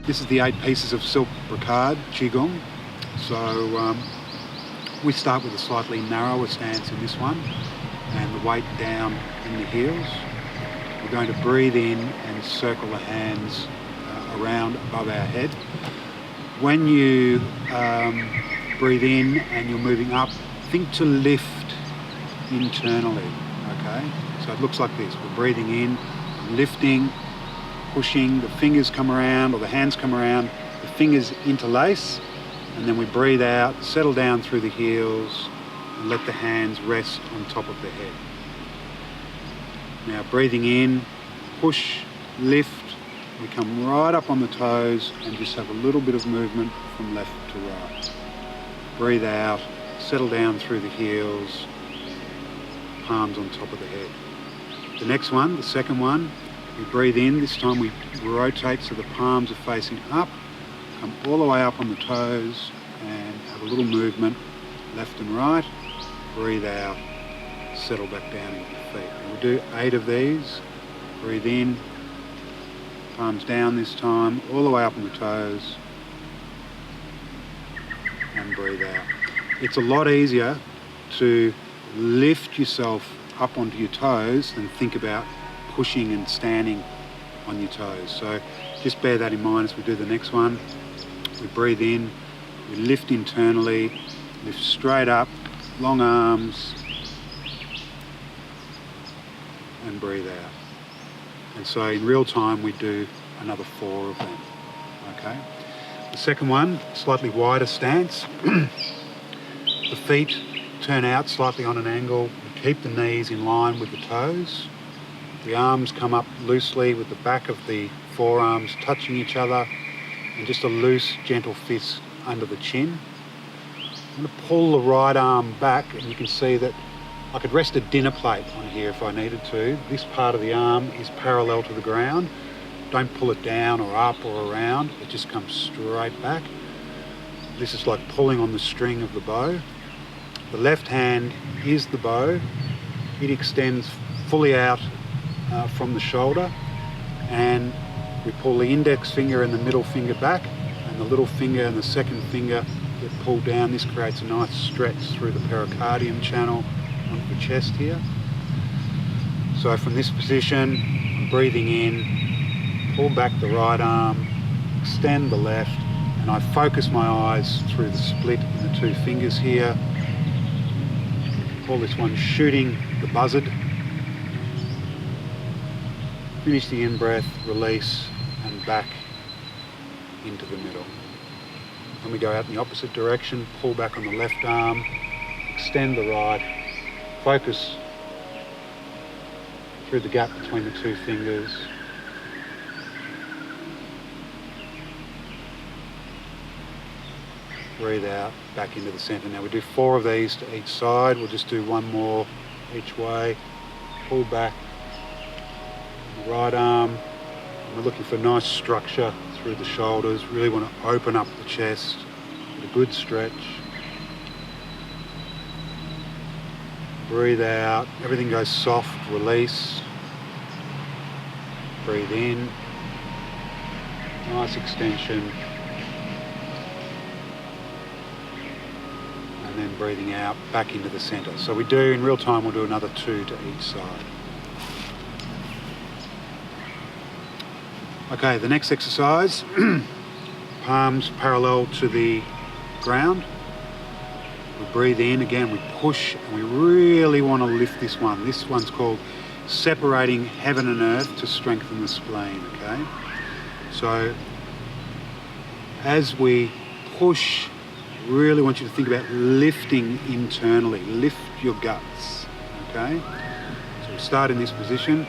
This is the 8 pieces of silk brocade qigong. So we start with a slightly narrower stance in this one, and the weight down in the heels. We're going to breathe in and circle the hands around above our head. When you breathe in and you're moving up, think to lift internally, okay? So it looks like this. We're breathing in, lifting, pushing, the fingers come around or the hands come around, the fingers interlace, and then we breathe out, settle down through the heels, and let the hands rest on top of the head. Now breathing in, push, lift, we come right up on the toes and just have a little bit of movement from left to right. Breathe out, settle down through the heels, palms on top of the head. The next one, the second one, we breathe in, this time we rotate so the palms are facing up, come all the way up on the toes and have a little movement left and right. Breathe out, settle back down into the feet. And we'll do 8 of these. Breathe in, palms down this time, all the way up on the toes, and breathe out. It's a lot easier to lift yourself up onto your toes than think about pushing and standing on your toes. So just bear that in mind as we do the next one. We breathe in, we lift internally, lift straight up, long arms, and breathe out. And so in real time we do another 4 of them, okay? The second one, slightly wider stance. The feet turn out slightly on an angle. We keep the knees in line with the toes. The arms come up loosely with the back of the forearms touching each other, and just a loose, gentle fist under the chin. I'm going to pull the right arm back, and you can see that I could rest a dinner plate on here if I needed to. This part of the arm is parallel to the ground. Don't pull it down or up or around, it just comes straight back. This is like pulling on the string of the bow. The left hand is the bow. It extends fully out from the shoulder, and we pull the index finger and the middle finger back, and the little finger and the second finger get pulled down. This creates a nice stretch through the pericardium channel onto the chest here. So from this position, I'm breathing in, pull back the right arm, extend the left, and I focus my eyes through the split in the 2 fingers here. Call this one shooting the buzzard. Finish the in-breath, release, and back into the middle. Then we go out in the opposite direction, pull back on the left arm, extend the right, focus through the gap between the 2 fingers. Breathe out, back into the center. Now we do 4 of these to each side. We'll just do 1 more each way. Pull back the right arm. And we're looking for nice structure through the shoulders. Really want to open up the chest. Get a good stretch. Breathe out. Everything goes soft. Release. Breathe in. Nice extension. And then breathing out back into the center. So we do, in real time, we'll do another 2 to each side. Okay, the next exercise, palms parallel to the ground. We breathe in, again we push, and we really want to lift this one. This one's called separating heaven and earth to strengthen the spleen, okay? So as we push, really want you to think about lifting internally. Lift your guts, okay? So we start in this position.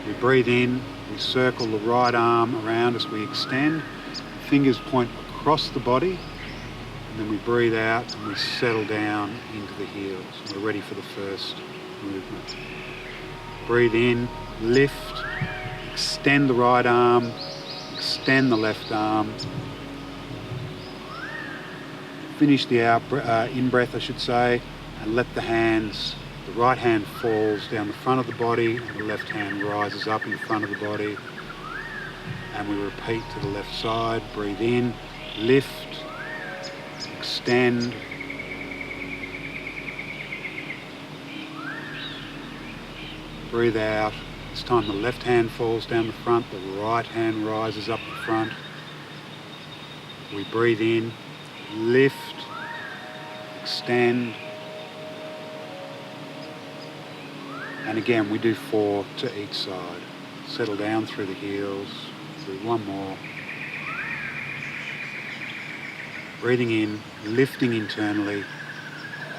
We breathe in, we circle the right arm around as we extend. Fingers point across the body, and then we breathe out and we settle down into the heels. We're ready for the first movement. Breathe in, lift, extend the right arm, extend the left arm. Finish the in-breath, I should say, and let the hands, the right hand falls down the front of the body, and the left hand rises up in front of the body. And we repeat to the left side. Breathe in, lift, extend. Breathe out. This time the left hand falls down the front, the right hand rises up the front. We breathe in, lift, extend. And again, we do 4 to each side. Settle down through the heels. Do one more. Breathing in, lifting internally,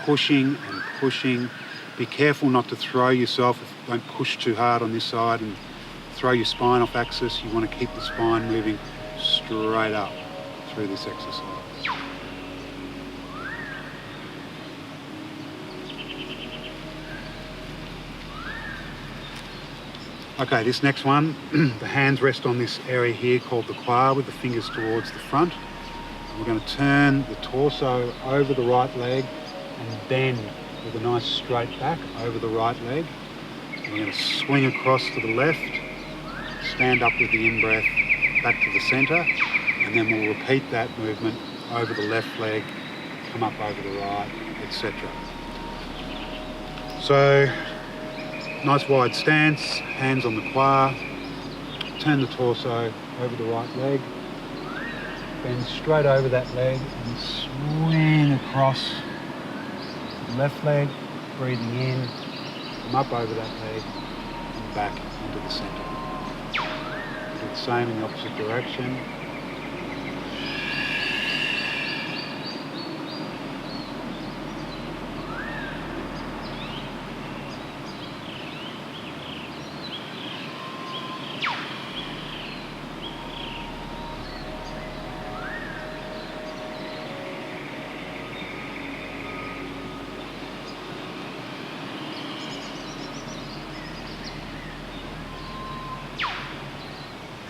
pushing and pushing. Be careful not to throw yourself. Don't push too hard on this side and throw your spine off axis. You want to keep the spine moving straight up through this exercise. Okay, this next one, the hands rest on this area here called the quad with the fingers towards the front. And we're going to turn the torso over the right leg and bend with a nice straight back over the right leg. And we're going to swing across to the left, stand up with the in-breath, back to the centre, and then we'll repeat that movement over the left leg, come up over the right, etc. So, nice wide stance, hands on the quad, turn the torso over the right leg, bend straight over that leg and swing across the left leg, breathing in, come up over that leg and back into the centre. Do the same in the opposite direction.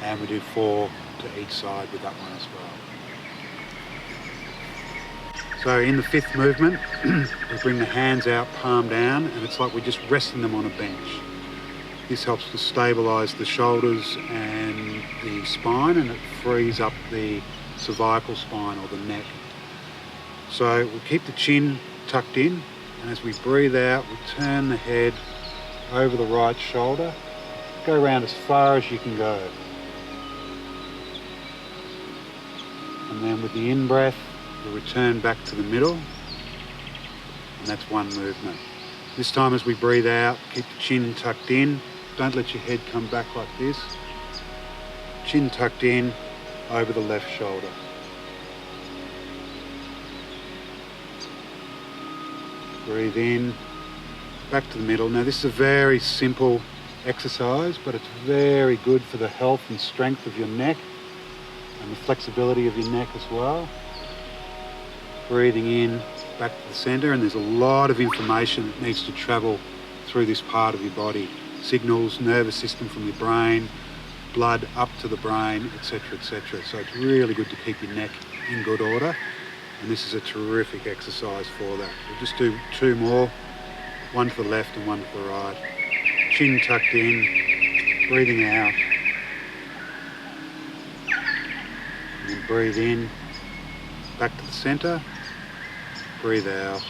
And we do 4 to each side with that one as well. So in the 5th movement, we bring the hands out, palm down, and it's like we're just resting them on a bench. This helps to stabilise the shoulders and the spine, and it frees up the cervical spine or the neck. So we'll keep the chin tucked in, and as we breathe out, we turn the head over the right shoulder, go around as far as you can go. And then with the in-breath, we'll return back to the middle, and that's one movement. This time as we breathe out, keep the chin tucked in. Don't let your head come back like this. Chin tucked in over the left shoulder. Breathe in, back to the middle. Now this is a very simple exercise, but it's very good for the health and strength of your neck and the flexibility of your neck as well. Breathing in, back to the centre, and there's a lot of information that needs to travel through this part of your body. Signals, nervous system from your brain, blood up to the brain, etc, etc. So it's really good to keep your neck in good order, and this is a terrific exercise for that. We'll just do 2 more, one to the left and one to the right. Chin tucked in, breathing out. And breathe in, back to the centre, breathe out.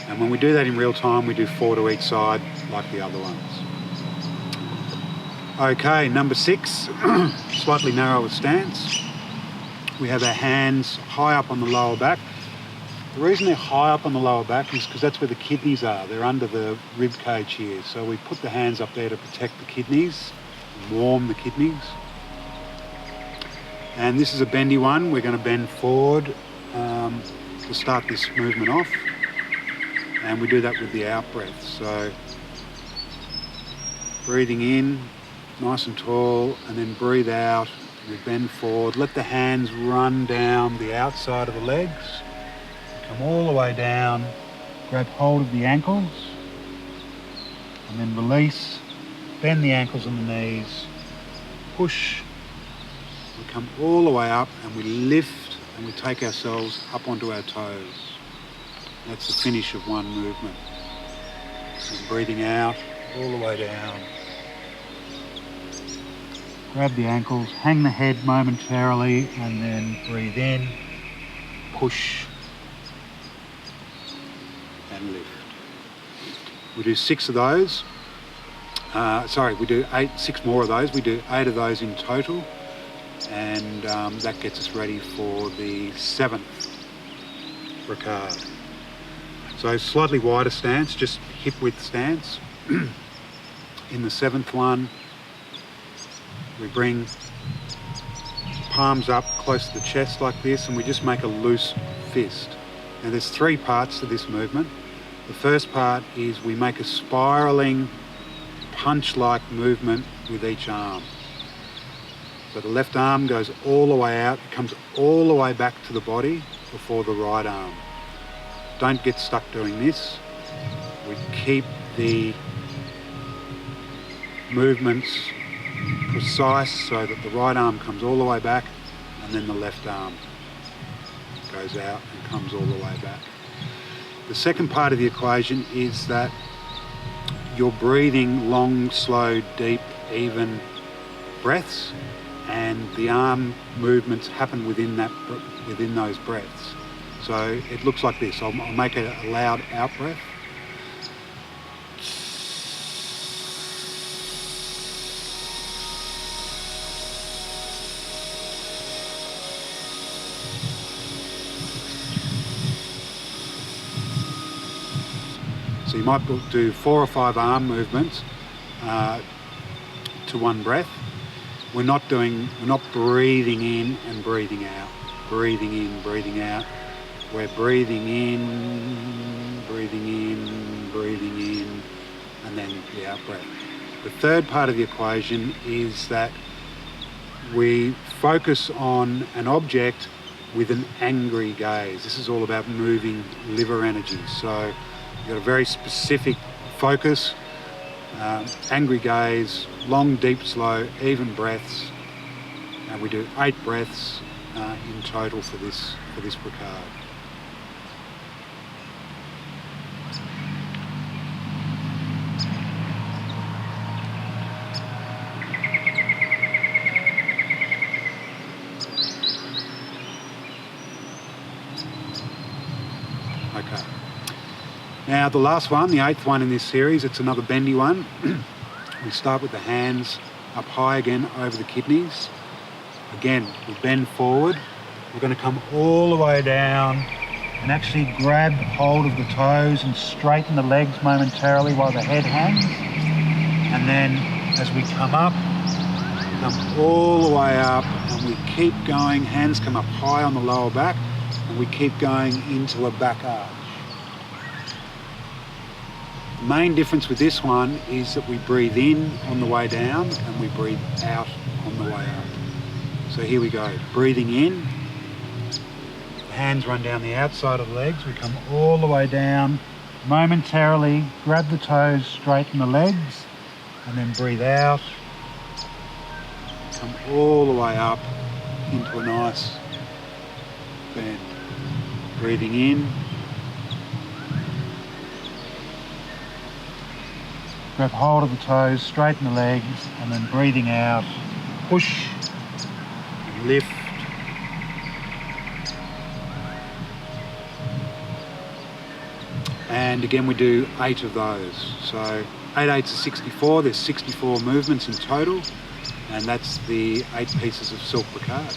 And when we do that in real time, we do 4 to each side like the other ones. Okay, number 6, slightly narrower stance. We have our hands high up on the lower back. The reason they're high up on the lower back is because that's where the kidneys are. They're under the rib cage here. So we put the hands up there to protect the kidneys, warm the kidneys. And this is a bendy one. We're going to bend forward to start this movement off. And we do that with the out breath. So breathing in, nice and tall, and then breathe out. We bend forward. Let the hands run down the outside of the legs. Come all the way down, grab hold of the ankles, and then release, bend the ankles and the knees, push, we come all the way up and we lift and we take ourselves up onto our toes. That's the finish of one movement. And breathing out all the way down. Grab the ankles, hang the head momentarily, and then breathe in, push, and lift. We do 6 of those. We do 6 more of those. We do 8 of those in total, and that gets us ready for the 7th Brocade. So slightly wider stance, just hip width stance. In the 7th one, we bring palms up close to the chest like this, and we just make a loose fist. Now there's 3 parts to this movement. The first part is we make a spiraling punch-like movement with each arm. So the left arm goes all the way out, it comes all the way back to the body before the right arm. Don't get stuck doing this. We keep the movements precise so that the right arm comes all the way back and then the left arm goes out and comes all the way back. The second part of the equation is that you're breathing long, slow, deep, even breaths, and the arm movements happen within those breaths. So it looks like this. I'll make a loud out breath. So you might do 4 or 5 arm movements to one breath. We're not breathing in and breathing out. Breathing in, breathing out. We're breathing in, breathing in, breathing in, and then the out breath. The third part of the equation is that we focus on an object with an angry gaze. This is all about moving liver energy. So you've got a very specific focus, angry gaze, long, deep, slow, even breaths. And we do 8 breaths in total for this Brocade. Okay. Now the last one, the 8th one in this series, it's another bendy one. We start with the hands up high again over the kidneys. Again, we bend forward. We're going to come all the way down and actually grab hold of the toes and straighten the legs momentarily while the head hangs. And then as we come up, we come all the way up and we keep going. Hands come up high on the lower back and we keep going into a back arch. The main difference with this one is that we breathe in on the way down and we breathe out on the way up. So here we go, breathing in, the hands run down the outside of the legs, we come all the way down, momentarily grab the toes, straighten the legs, and then breathe out, come all the way up into a nice bend. Breathing in, grab hold of the toes, straighten the legs, and then breathing out, push, and lift. And again we do 8 of those. So 8 8s are 64, there's 64 movements in total, and that's the 8 pieces of silk brocade.